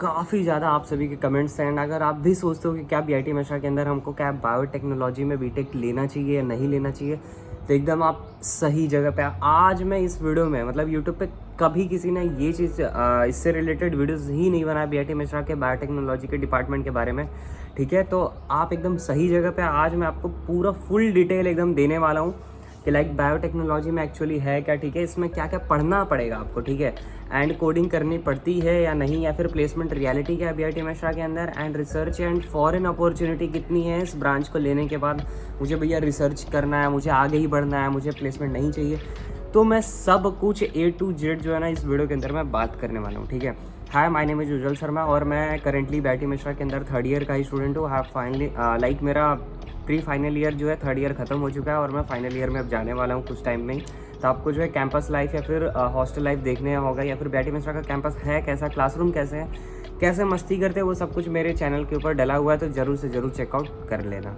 काफ़ी ज़्यादा आप सभी के कमेंट्स हैं, एंड अगर आप भी सोचते हो कि क्या बीआईटी मिश्रा के अंदर हमको क्या बायोटेक्नोलॉजी में बीटेक लेना चाहिए या नहीं लेना चाहिए, तो एकदम आप सही जगह पे आज मैं इस वीडियो में मतलब यूट्यूब पे कभी किसी ने ये चीज़ इससे रिलेटेड वीडियोस ही नहीं बनाया बीआईटी मिश्रा के बायोटेक्नोलॉजी के डिपार्टमेंट के बारे में। ठीक है, तो आप एकदम सही जगह पे आज मैं आपको पूरा फुल डिटेल एकदम देने वाला हूँ कि लाइक बायोटेक्नोलॉजी में एक्चुअली है क्या, ठीक है, इसमें क्या क्या पढ़ना पड़ेगा आपको, ठीक है, एंड कोडिंग करनी पड़ती है या नहीं, या फिर प्लेसमेंट रियलिटी क्या है बीआईटी मिश्रा के अंदर, and research and foreign opportunity कितनी है इस ब्रांच को लेने के बाद। मुझे भैया रिसर्च करना है, मुझे आगे ही बढ़ना है, मुझे प्लेसमेंट नहीं चाहिए, तो मैं सब कुछ A to Z जो है ना इस वीडियो के अंदर मैं बात करने वाला हूँ। ठीक है, हाय माय नेम इज उज्जवल शर्मा और मैं करेंटली बीआईटी मिश्रा के अंदर 3rd ईयर का ही स्टूडेंट हूँ। फाइनली लाइक मेरा प्री फाइनल ईयर जो है 3rd ईयर ख़त्म हो चुका है और मैं फाइनल ईयर में अब जाने वाला हूँ कुछ टाइम में ही। तो आपको जो है कैंपस लाइफ या फिर हॉस्टल लाइफ देखने होगा, या फिर बीआईटी मिश्रा का कैंपस है कैसा, क्लासरूम कैसे है, कैसे मस्ती करते हैं, वो सब कुछ मेरे चैनल के ऊपर डला हुआ है, तो ज़रूर से ज़रूर चेकआउट कर लेना।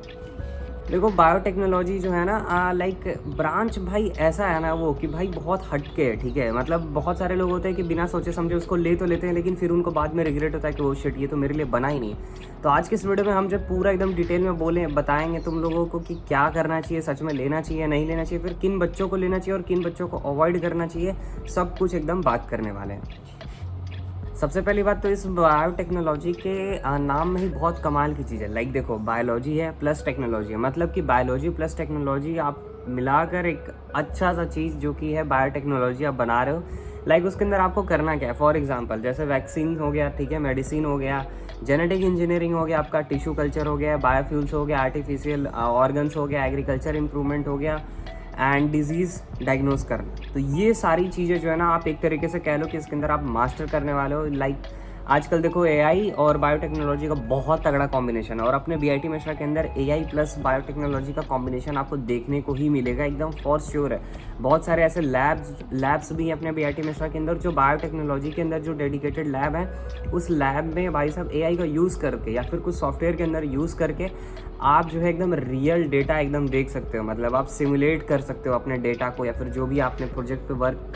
देखो बायोटेक्नोलॉजी जो है ना लाइक ब्रांच भाई ऐसा है ना वो कि भाई बहुत हटके है। ठीक है, मतलब बहुत सारे लोग होते हैं कि बिना सोचे समझे उसको ले तो लेते हैं, लेकिन फिर उनको बाद में रिग्रेट होता है कि वो शिट ये तो मेरे लिए बना ही नहीं। तो आज के इस वीडियो में हम जब पूरा एकदम डिटेल में बताएंगे तुम लोगों को कि क्या करना चाहिए, सच में लेना चाहिए नहीं लेना चाहिए, फिर किन बच्चों को लेना चाहिए और किन बच्चों को अवॉइड करना चाहिए, सब कुछ एकदम बात करने वाले हैं। सबसे पहली बात तो इस बायोटेक्नोलॉजी के नाम में ही बहुत कमाल की चीज़ है। लाइक देखो, बायोलॉजी है प्लस टेक्नोलॉजी है, मतलब कि बायोलॉजी प्लस टेक्नोलॉजी आप मिलाकर एक अच्छा सा चीज़ जो कि है बायोटेक्नोलॉजी आप बना रहे हो। लाइक उसके अंदर आपको करना क्या है, फॉर एग्जांपल जैसे वैक्सीन हो गया, ठीक है, मेडिसिन हो गया, जेनेटिक इंजीनियरिंग हो गया, आपका टिश्यू कल्चर हो गया, बायोफ्यूल्स हो गया, आर्टिफिशियल ऑर्गन्स हो गया, एग्रीकल्चर इंप्रूवमेंट हो गया, एंड डिजीज़ डायग्नोज करना। तो ये सारी चीज़ें जो है ना आप एक तरीके से कह लो कि इसके अंदर आप मास्टर करने वाले हो। लाइक आजकल देखो एआई और बायोटेक्नोलॉजी का बहुत तगड़ा कॉम्बिनेशन है, और अपने बीआईटी मिश्रा के अंदर एआई प्लस बायोटेक्नोलॉजी का कॉम्बिनेशन आपको देखने को ही मिलेगा, एकदम फॉर श्योर है। बहुत सारे ऐसे लैब्स भी हैं अपने बीआईटी मिश्रा के अंदर जो बायोटेक्नोलॉजी के अंदर जो डेडिकेटेड लैब है, उस लैब में भाई साहब एआई का यूज़ करके या फिर कुछ सॉफ्टवेयर के अंदर यूज़ करके आप जो है एकदम रियल डेटा एकदम देख सकते हो। मतलब आप सिमुलेट कर सकते हो अपने डेटा को, या फिर जो भी आपने प्रोजेक्ट पे वर्क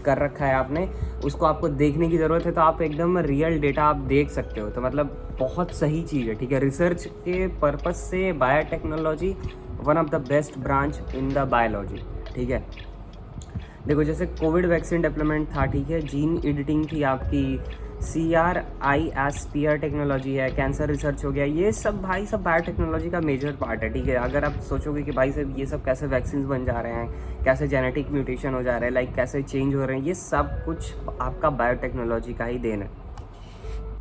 कर रखा है आपने, उसको आपको देखने की ज़रूरत है, तो आप एकदम रियल डेटा आप देख सकते हो। तो मतलब बहुत सही चीज़ है। ठीक है, रिसर्च के पर्पस से biotechnology one of the best branch in the biology. ठीक है, देखो जैसे कोविड वैक्सीन डेवलपमेंट था, ठीक है, जीन एडिटिंग थी आपकी, CRISPR टेक्नोलॉजी है, कैंसर रिसर्च हो गया, ये सब भाई सब बायोटेक्नोलॉजी का मेजर पार्ट है। ठीक है, अगर आप सोचोगे कि भाई साहब ये सब कैसे वैक्सीन बन जा रहे हैं, कैसे जेनेटिक म्यूटेशन हो जा रहे हैं, लाइक कैसे चेंज हो रहे हैं, ये सब कुछ आपका बायोटेक्नोलॉजी का ही देन है।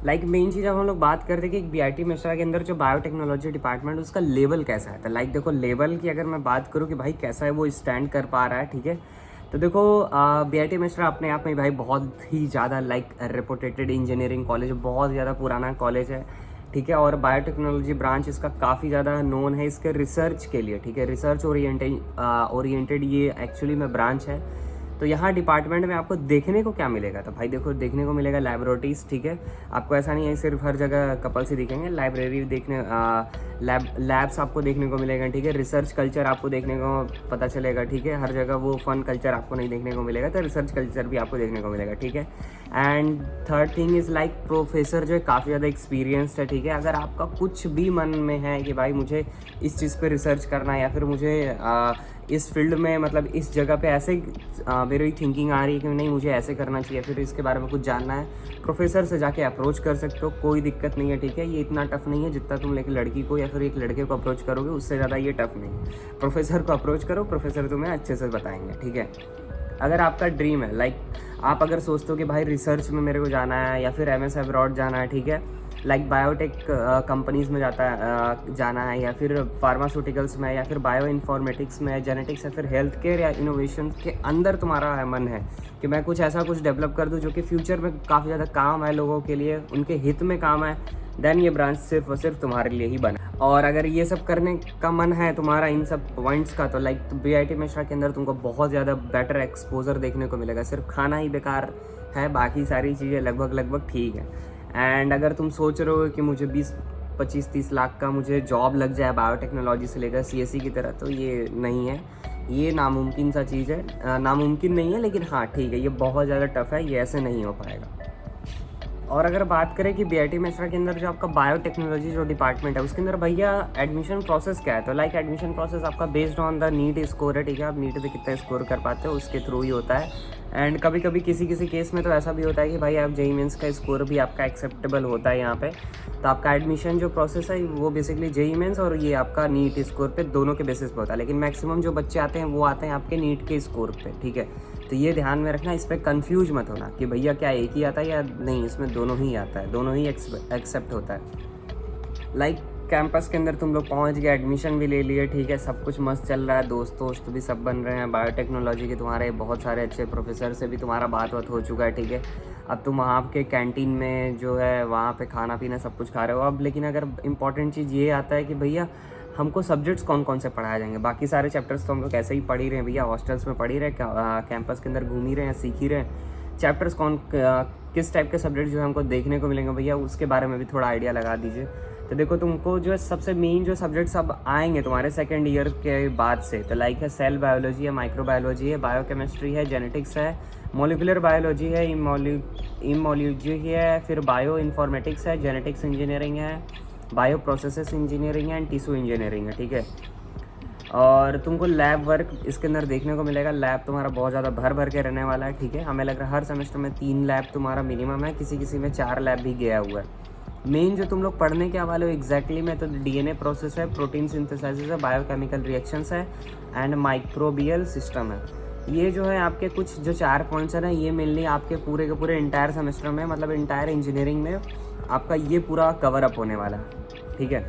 लाइक मेन चीज़ अब हम लोग बात करते हैं कि बीआईटी मिश्रा के अंदर जो बायोटेक्नोलॉजी डिपार्टमेंट उसका लेवल कैसा है। तो लाइक देखो लेवल की अगर मैं बात करूँ कि भाई कैसा है वो स्टैंड कर पा रहा है, ठीक है, तो देखो बीआईटी मिश्रा अपने आप में भाई बहुत ही ज़्यादा लाइक रेपुटेटेड इंजीनियरिंग कॉलेज, बहुत ज़्यादा पुराना कॉलेज है। ठीक है, और बायोटेक्नोलॉजी ब्रांच इसका काफ़ी ज़्यादा नोन है इसके रिसर्च के लिए। ठीक है, रिसर्च ओरिएंटेड ये एक्चुअली में ब्रांच है। तो यहाँ डिपार्टमेंट में आपको देखने को क्या मिलेगा, तो भाई देखो देखने को मिलेगा लैबोरेटरीज। ठीक है, आपको ऐसा नहीं है सिर्फ हर जगह कपल्स ही दिखेंगे, लाइब्रेरी देखने लैब्स आपको देखने को मिलेगा। ठीक है, रिसर्च कल्चर आपको देखने को पता चलेगा। ठीक है, हर जगह वो फन कल्चर आपको नहीं देखने को मिलेगा, तो रिसर्च कल्चर भी आपको देखने को मिलेगा। ठीक है, and third thing is like professor जो है काफ़ी ज़्यादा एक्सपीरियंस्ड है। ठीक है, अगर आपका कुछ भी मन में है कि भाई मुझे इस चीज़ पे रिसर्च करना है, या फिर मुझे इस फील्ड में मतलब इस जगह पे ऐसे मेरी थिंकिंग आ रही है कि नहीं मुझे ऐसे करना चाहिए, फिर इसके बारे में कुछ जानना है, प्रोफेसर से जाके अप्रोच कर सकते हो, कोई दिक्कत नहीं है। ठीक है, ये इतना टफ नहीं है जितना तुम एक लड़की को या फिर एक लड़के को अप्रोच करोगे, उससे ज़्यादा ये टफ नहीं है। प्रोफेसर को अप्रोच करो, प्रोफेसर तुम्हें अच्छे से बताएंगे। ठीक है, अगर आपका ड्रीम है लाइक आप अगर सोचते हो कि भाई रिसर्च में मेरे को जाना है या फिर MS अब्रॉड जाना है, ठीक है, लाइक बायोटेक कंपनीज़ में जाना है, या फिर फार्मास्यूटिकल्स में, या फिर बायो इन्फॉर्मेटिक्स में, जेनेटिक्स, या फिर हेल्थ केयर या इनोवेशन के अंदर तुम्हारा मन है कि मैं कुछ ऐसा कुछ डेवलप कर दूं जो कि फ्यूचर में काफ़ी ज़्यादा काम है लोगों के लिए, उनके हित में काम है, देन ये ब्रांच सिर्फ और सिर्फ तुम्हारे लिए ही बना। और अगर ये सब करने का मन है तुम्हारा इन सब पॉइंट्स का, तो लाइक बीआईटी मिश्रा के अंदर तुमको बहुत ज़्यादा बेटर एक्सपोजर देखने को मिलेगा। सिर्फ खाना ही बेकार है, बाकी सारी चीज़ें लगभग ठीक है। एंड अगर तुम सोच रहे हो कि मुझे 20-25-30 लाख का मुझे जॉब लग जाए बायोटेक्नोलॉजी से लेकर CSE की तरह, तो ये नहीं है, ये नामुमकिन सा चीज़ है। नामुमकिन नहीं है, लेकिन हाँ ठीक है, ये बहुत ज़्यादा टफ है, ये ऐसे नहीं हो पाएगा। और अगर बात करें कि बीआईटी मेसरा के अंदर जो आपका बायोटेक्नोलॉजी जो डिपार्टमेंट है उसके अंदर भैया एडमिशन प्रोसेस क्या है, तो लाइक एडमिशन प्रोसेस आपका based on the NEET score है, ठीक है। आप नीट पे कितना स्कोर कर पाते हो उसके थ्रू ही होता है। एंड कभी कभी किसी किसी केस में तो ऐसा भी होता है कि भाई आप जेईई मेंस का स्कोर भी आपका एक्सेप्टेबल होता है यहाँ पे, तो आपका एडमिशन जो प्रोसेस है वो बेसिकली जेईई मेंस और ये आपका नीट स्कोर पे दोनों के बेसिस पे होता है। लेकिन मैक्सिमम जो बच्चे आते हैं वो आते हैं आपके नीट के स्कोर पे, ठीक है। तो ये ध्यान में रखना, इस पर कन्फ्यूज मत होना कि भैया क्या एक ही आता है या नहीं, इसमें दोनों ही आता है, दोनों ही एक्सेप्ट होता है। लाइक कैंपस के अंदर तुम लोग पहुंच गए, एडमिशन भी ले लिए, ठीक है, सब कुछ मस्त चल रहा है, दोस्त भी सब बन रहे हैं, बायोटेक्नोलॉजी के तुम्हारे बहुत सारे अच्छे प्रोफेसर से भी तुम्हारा बात हो चुका है, ठीक है। अब तुम वहाँ के कैंटीन में जो है वहाँ पे खाना पीना सब कुछ खा रहे हो अब। लेकिन अगर इम्पॉर्टेंट चीज़ ये आता है कि भैया हमको सब्जेक्ट्स कौन कौन से पढ़ाए जाएंगे। बाकी सारे चैप्टर्स तो हम लोग ऐसे ही पढ़ ही रहे हैं भैया, हॉस्टल्स में पढ़ ही रहे, कैंपस के अंदर घूम ही रहे हैं, सीख ही रहे हैं। चैप्टर्स किस टाइप के सब्जेक्ट जो है हमको देखने को मिलेंगे भैया, उसके बारे में भी थोड़ा आइडिया लगा दीजिए। तो देखो तुमको जो है सबसे मेन जो सब्जेक्ट्स अब आएंगे तुम्हारे सेकेंड ईयर के बाद से, तो लाइक है सेल बायोलॉजी है, माइक्रोबायोलॉजी है, बायोकेमिस्ट्री है, जेनेटिक्स है, मोलिकुलर बायोलॉजी है, इमोलॉजी है, फिर बायो इन्फॉर्मेटिक्स है, जेनेटिक्स इंजीनियरिंग है, बायो प्रोसेसेस इंजीनियरिंग है एंड टिश्यू इंजीनियरिंग है, ठीक है। और तुमको लैब वर्क इसके अंदर देखने को मिलेगा। लैब तुम्हारा बहुत ज़्यादा भर के रहने वाला है, ठीक है। हमें लग रहा है हर सेमेस्टर में 3 लैब तुम्हारा मिनिमम है, किसी में 4 लैब भी गया हुआ है। मेन जो तुम लोग पढ़ने के वाले हो एग्जैक्टली में, तो डीएनए प्रोसेस है, प्रोटीन सिंथेसाइसिस है, बायोकेमिकल रिएक्शंस है एंड माइक्रोबियल सिस्टम है। ये जो है आपके कुछ जो 4 पॉइंट्स है ना, ये मेनली आपके पूरे के पूरे इंटायर सेमेस्टर में, मतलब इंटायर इंजीनियरिंग में आपका ये पूरा कवर अप होने वाला है, ठीक है।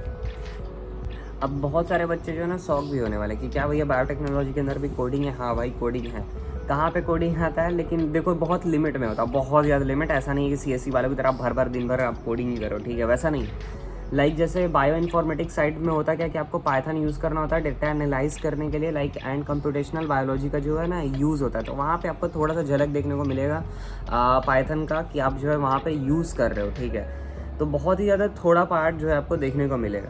अब बहुत सारे बच्चे जो है ना शौक भी होने वाले कि क्या भैया बायोटेक्नोलॉजी के अंदर भी कोडिंग है। हाँ भाई कोडिंग है, कहाँ पे कोडिंग आता है, लेकिन देखो बहुत लिमिट में होता है, बहुत ज़्यादा लिमिट। ऐसा नहीं है कि सीएससी वालों की तरह भर दिन भर आप कोडिंग ही करो, ठीक है, वैसा नहीं। लाइक जैसे बायो इन्फॉर्मेटिक्स साइड में होता क्या कि आपको पाइथन यूज़ करना होता है डेटा एनालाइज करने के लिए, लाइक एंड कंप्यूटेशनल बायोलॉजी का जो है ना यूज़ होता है। तो वहाँ पे आपको थोड़ा सा झलक देखने को मिलेगा पाइथन का कि आप जो है वहाँ पे यूज़ कर रहे हो, ठीक है। तो बहुत ही ज़्यादा थोड़ा पार्ट जो है आपको देखने को मिलेगा।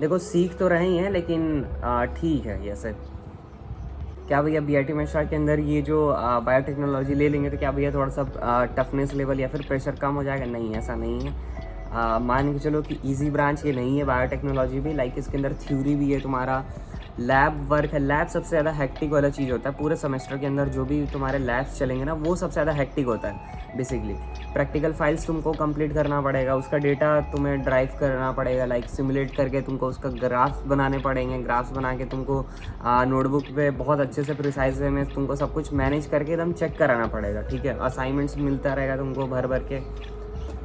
देखो सीख तो रहे ही हैं, लेकिन ठीक है। जैसे क्या भैया बीआईटी मेसरा के अंदर ये जो बायोटेक्नोलॉजी ले लेंगे तो क्या भैया थोड़ा सा टफनेस लेवल या फिर प्रेशर कम हो जाएगा? नहीं, ऐसा नहीं है। मान के चलो कि इजी ब्रांच ये नहीं है बायोटेक्नोलॉजी भी। लाइक इसके अंदर थ्योरी भी है, तुम्हारा लैब वर्क है। लैब सबसे ज़्यादा हेक्टिक वाला चीज़ होता है पूरे सेमेस्टर के अंदर। जो भी तुम्हारे लैब्स चलेंगे ना वो सबसे ज़्यादा हेक्टिक होता है बेसिकली। प्रैक्टिकल फाइल्स तुमको कंप्लीट करना पड़ेगा, उसका डेटा तुम्हें ड्राइव करना पड़ेगा, लाइक सिमुलेट करके तुमको उसका ग्राफ्स बनाने पड़ेंगे। ग्राफ्स बना के तुमको नोटबुक पे बहुत अच्छे से प्रिसाइज वे में तुमको सब कुछ मैनेज करके एकदम चेक कराना पड़ेगा, ठीक है। असाइनमेंट्स मिलता रहेगा तुमको भर के।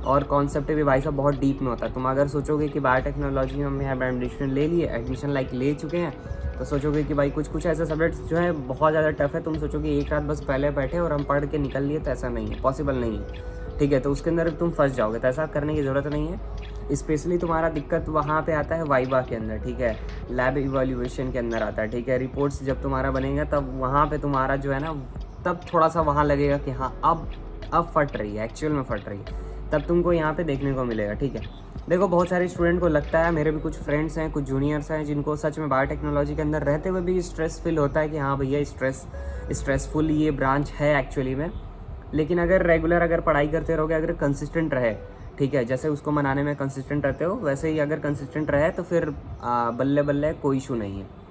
और कॉन्सेप्ट भी भाई साहब बहुत डीप में होता है। तुम अगर सोचोगे कि बायोटेक्नोलॉजी में हम यहाँ एडमिशन ले लिए, एडमिशन लाइक ले चुके हैं, तो सोचोगे कि भाई कुछ ऐसे सब्जेक्ट्स जो है बहुत ज़्यादा टफ है, तुम सोचोगे एक रात बस पहले बैठे और हम पढ़ के निकल लिए, तो ऐसा नहीं है, पॉसिबल नहीं है, ठीक है। तो उसके अंदर तुम फंस जाओगे, तो ऐसा करने की ज़रूरत नहीं है। स्पेशली तुम्हारा दिक्कत वहाँ पे आता है वाइवा के अंदर, ठीक है, लैब इवैल्यूएशन के अंदर आता है, ठीक है। रिपोर्ट्स जब तुम्हारा बनेगा तब वहाँ पे तुम्हारा जो है ना, तब थोड़ा सा वहाँ लगेगा कि हाँ अब फट रही है, एक्चुअल में फट रही है, तब तुमको यहाँ पे देखने को मिलेगा, ठीक है। देखो बहुत सारे स्टूडेंट को लगता है, मेरे भी कुछ फ्रेंड्स हैं, कुछ जूनियर्स हैं, जिनको सच में बायोटेक्नोलॉजी के अंदर रहते हुए भी स्ट्रेस फील होता है कि हाँ भैया स्ट्रेसफुल ये ब्रांच है एक्चुअली में। लेकिन अगर पढ़ाई करते रहोगे, अगर कंसिस्टेंट रहे, ठीक है, जैसे उसको मनाने में कंसिस्टेंट रहते हो वैसे ही अगर कंसिस्टेंट रहे तो फिर बल्ले बल्ले कोई इशू नहीं है।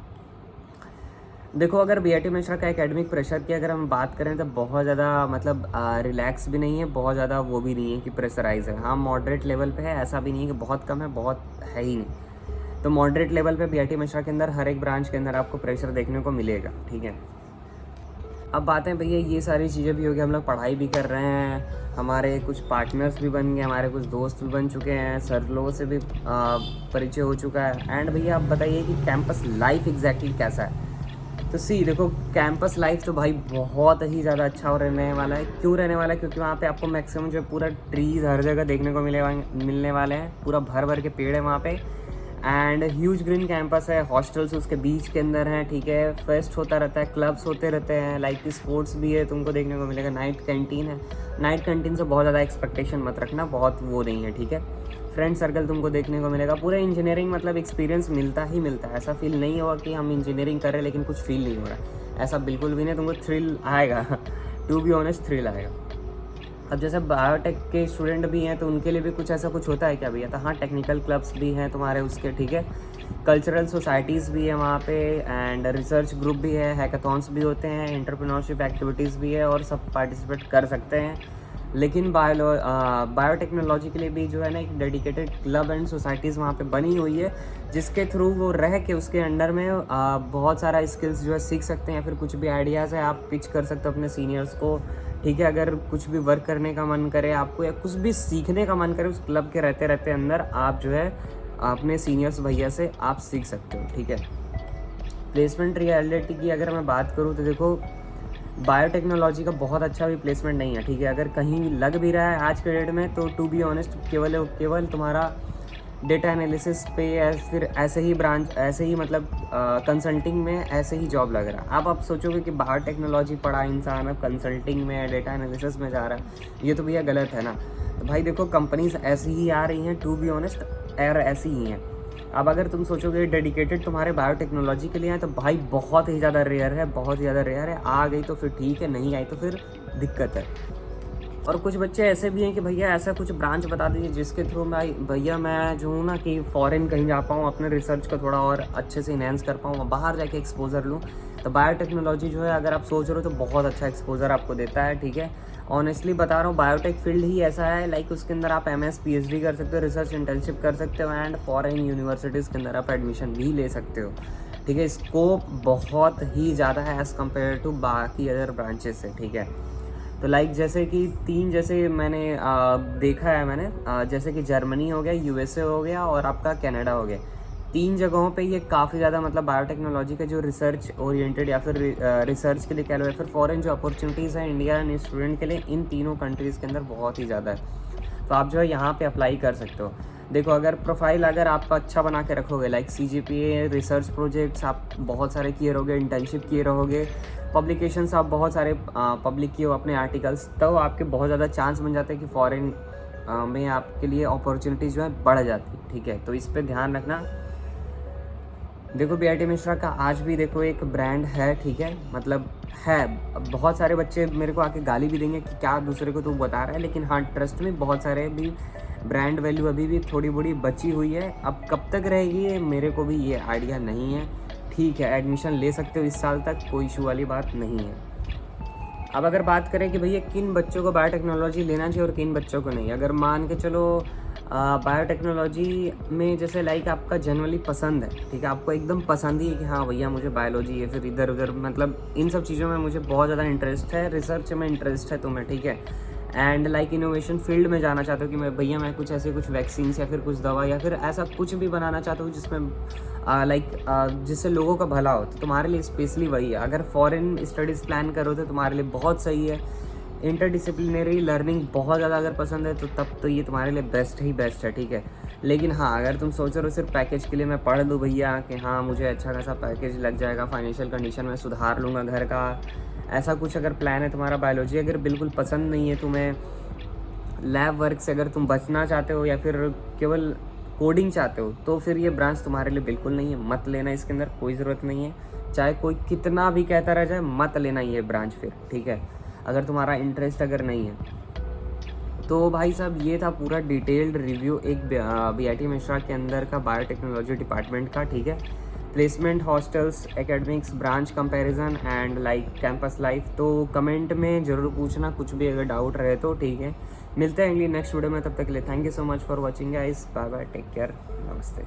देखो अगर बीआईटी मेसरा का एकेडमिक प्रेशर की अगर हम बात करें तो बहुत ज़्यादा मतलब रिलैक्स भी नहीं है, बहुत ज़्यादा वो भी नहीं है कि प्रेशराइज है। हाँ मॉडरेट लेवल पे है, ऐसा भी नहीं है कि बहुत कम है, बहुत है ही नहीं। तो मॉडरेट लेवल पे बीआईटी मेसरा के अंदर हर एक ब्रांच के अंदर आपको प्रेशर देखने को मिलेगा, ठीक है। अब बात है भैया ये सारी चीज़ें भी हो गई, हम लोग पढ़ाई भी कर रहे हैं, हमारे कुछ पार्टनर्स भी बन गए, हमारे कुछ दोस्त भी बन चुके हैं, सर लोगों से भी परिचय हो चुका है। एंड भैया आप बताइए कि कैंपस लाइफ एग्जैक्टली कैसा है? तो देखो कैंपस लाइफ तो भाई बहुत ही ज़्यादा अच्छा रहने वाला है। क्यों रहने वाला है? क्योंकि वहाँ पे आपको मैक्सिमम जो पूरा ट्रीज़ हर जगह देखने को मिलने वाले हैं, पूरा भर के पेड़ है वहाँ पे। एंड ह्यूज ग्रीन कैंपस है, हॉस्टल्स उसके बीच के अंदर हैं, ठीक है। फेस्ट होता रहता है, क्लब्स होते रहते हैं, लाइक स्पोर्ट्स भी है, तुमको देखने को मिलेगा। नाइट कैंटीन है, नाइट कैंटीन से बहुत ज़्यादा एक्सपेक्टेशन मत रखना, बहुत वो नहीं है, ठीक है। फ्रेंड सर्कल तुमको देखने को मिलेगा। पूरा इंजीनियरिंग मतलब एक्सपीरियंस मिलता ही मिलता है। ऐसा फील नहीं होगा कि हम इंजीनियरिंग कर रहे हैं लेकिन कुछ फील नहीं हो रहा है, ऐसा बिल्कुल भी नहीं। तुमको थ्रिल आएगा, टू बी ऑनेस्ट थ्रिल आएगा। अब जैसे बायोटेक के स्टूडेंट भी हैं तो उनके लिए भी कुछ ऐसा कुछ होता है क्या भैया? तो हाँ, टेक्निकल क्लब्स भी हैं तुम्हारे उसके, ठीक है, कल्चरल सोसाइटीज़ भी है वहाँ पे, एंड रिसर्च ग्रुप भी है, हैकाथॉन्स भी होते हैं, एंटरप्रेन्योरशिप एक्टिविटीज़ भी है, और सब पार्टिसिपेट कर सकते हैं। लेकिन बायोटेक्नोलॉजी के लिए भी जो है ना एक डेडिकेटेड क्लब एंड सोसाइटीज़ वहाँ पे बनी हुई है, जिसके थ्रू वो रह के उसके अंडर में बहुत सारा स्किल्स जो है सीख सकते हैं, या फिर कुछ भी आइडियाज़ है आप पिच कर सकते हो अपने सीनियर्स को, ठीक है। अगर कुछ भी वर्क करने का मन करे आपको, या कुछ भी सीखने का मन करे, उस क्लब के रहते रहते अंदर आप जो है अपने सीनियर्स भैया से आप सीख सकते हो, ठीक है। प्लेसमेंट रियलिटी की अगर मैं बात करूँ तो देखो, बायोटेक्नोलॉजी का बहुत अच्छा भी प्लेसमेंट नहीं है, ठीक है। अगर कहीं लग भी रहा है आज के डेट में तो टू बी ऑनेस्ट केवल तुम्हारा डेटा एनालिसिस पे या फिर ऐसे ही ब्रांच, ऐसे ही मतलब कंसल्टिंग में ऐसे ही जॉब लग रहा है। आप सोचोगे कि बायोटेक्नोलॉजी पढ़ा इंसान अब कंसल्टिंग में डेटा एनालिसिस में जा रहा है, ये तो भैया गलत है ना। तो भाई देखो, कंपनीज ऐसी ही आ रही हैं, टू बी ऑनेस्ट एयर ऐसी ही हैं। अब अगर तुम सोचोगे डेडिकेटेड तुम्हारे बायोटेक्नोलॉजी के लिए है तो भाई बहुत ही ज़्यादा रेयर है, बहुत ही ज़्यादा रेयर है। आ गई तो फिर ठीक है, नहीं आई तो फिर दिक्कत है। और कुछ बच्चे ऐसे भी हैं कि भैया ऐसा कुछ ब्रांच बता दीजिए जिसके थ्रू भैया मैं जो हूँ ना कि फ़ॉरेन कहीं जा पाऊँ, अपने रिसर्च को थोड़ा और अच्छे से इन्हेंस कर पाऊँ, बाहर जाके एक्सपोजर लूँ। तो बायोटेक्नोलॉजी जो है अगर आप सोच रहे हो तो बहुत अच्छा एक्सपोजर आपको देता है, ठीक है। ऑनेस्टली बता रहा हूँ, बायोटेक फील्ड ही ऐसा है, लाइक उसके अंदर आप MS PhD कर सकते हो, रिसर्च इंटर्नशिप कर सकते हो, एंड फॉरेन यूनिवर्सिटीज़ के अंदर आप एडमिशन भी ले सकते हो, ठीक है। स्कोप बहुत ही ज़्यादा है एज़ कम्पेयर टू बाकी अदर ब्रांचेस से, ठीक है। तो लाइक जैसे कि जैसे मैंने देखा है मैंने, जैसे कि जर्मनी हो गया, USA हो गया, और आपका कनाडा हो गया, 3 जगहों पे ये काफ़ी ज़्यादा मतलब बायोटेक्नोलॉजी का जो रिसर्च ओरिएंटेड या फिर रिसर्च के लिए कह लो, या फिर फॉरेन जो अपॉर्चुनिटीज़ हैं इंडियन स्टूडेंट के लिए, इन तीनों कंट्रीज़ के अंदर बहुत ही ज़्यादा है। तो आप जो है यहाँ पे अप्लाई कर सकते हो। देखो, अगर प्रोफाइल अगर आप अच्छा बना के रखोगे, लाइक CGPA, रिसर्च प्रोजेक्ट्स आप बहुत सारे किए रहोगे, इंटर्नशिप किए रहोगे, पब्लिकेशंस आप बहुत सारे पब्लिक किए हो अपने आर्टिकल्स, तो आपके बहुत ज़्यादा चांस बन जाते हैं कि फॉरेन में आपके लिए अपॉर्चुनिटीज़ जो है बढ़ जाती है, ठीक है। तो इस पर ध्यान रखना। देखो, BIT मिश्रा का आज भी देखो एक ब्रांड है, ठीक है, मतलब है। बहुत सारे बच्चे मेरे को आके गाली भी देंगे कि क्या दूसरे को तू बता रहा है, लेकिन हाँ, ट्रस्ट में बहुत सारे भी ब्रांड वैल्यू अभी भी थोड़ी बड़ी बची हुई है। अब कब तक रहेगी ये मेरे को भी ये आइडिया नहीं है, ठीक है। एडमिशन ले सकते हो इस साल तक, कोई इशू वाली बात नहीं है। अब अगर बात करें कि भैया किन बच्चों को बायोटेक्नोलॉजी लेना चाहिए और किन बच्चों को नहीं, अगर मान के चलो बायोटेक्नोलॉजी में जैसे लाइक आपका जनरली पसंद है, ठीक है, आपको एकदम पसंद ही है कि हाँ भैया मुझे बायोलॉजी या फिर इधर उधर मतलब इन सब चीज़ों में मुझे बहुत ज़्यादा इंटरेस्ट है, रिसर्च में इंटरेस्ट है तुम्हें, ठीक है, एंड लाइक इनोवेशन फील्ड में जाना चाहते हो कि मैं भैया मैं कुछ ऐसे कुछ वैक्सीन्स या फिर कुछ दवा या फिर ऐसा कुछ भी बनाना चाहता हूँ जिसमें जिससे लोगों का भला हो, तो तुम्हारे लिए स्पेशली वही है। अगर फॉरेन स्टडीज़ प्लान करो तो तुम्हारे लिए बहुत सही है। इंटरडिसिप्लिनरी लर्निंग बहुत ज़्यादा अगर पसंद है तो तब तो ये तुम्हारे लिए बेस्ट ही बेस्ट है, ठीक है। लेकिन हाँ, अगर तुम सोच रहे हो सिर्फ पैकेज के लिए मैं पढ़ लूँ भैया कि हाँ मुझे अच्छा खासा पैकेज लग जाएगा, फाइनेंशियल कंडीशन में सुधार लूँगा घर का, ऐसा कुछ अगर प्लान है तुम्हारा, बायोलॉजी अगर बिल्कुल पसंद नहीं है तुम्हें, लैब वर्क से अगर तुम बचना चाहते हो या फिर केवल कोडिंग चाहते हो, तो फिर ये ब्रांच तुम्हारे लिए बिल्कुल नहीं है, मत लेना, इसके अंदर कोई ज़रूरत नहीं है। चाहे कोई कितना भी कहता रह जाए, मत लेना ये ब्रांच फिर, ठीक है, अगर तुम्हारा इंटरेस्ट अगर नहीं है तो। भाई साहब, ये था पूरा डिटेल्ड रिव्यू एक BIT मिश्रा के अंदर का बायोटेक्नोलॉजी डिपार्टमेंट का, ठीक है। Placement, hostels, academics, branch comparison and like campus life. तो कमेंट में ज़रूर पूछना कुछ भी अगर डाउट रहे तो, ठीक है। मिलते हैं अगली नेक्स्ट वीडियो में, तब तक के लिए thank you so much for watching guys, bye bye, take care, नमस्ते।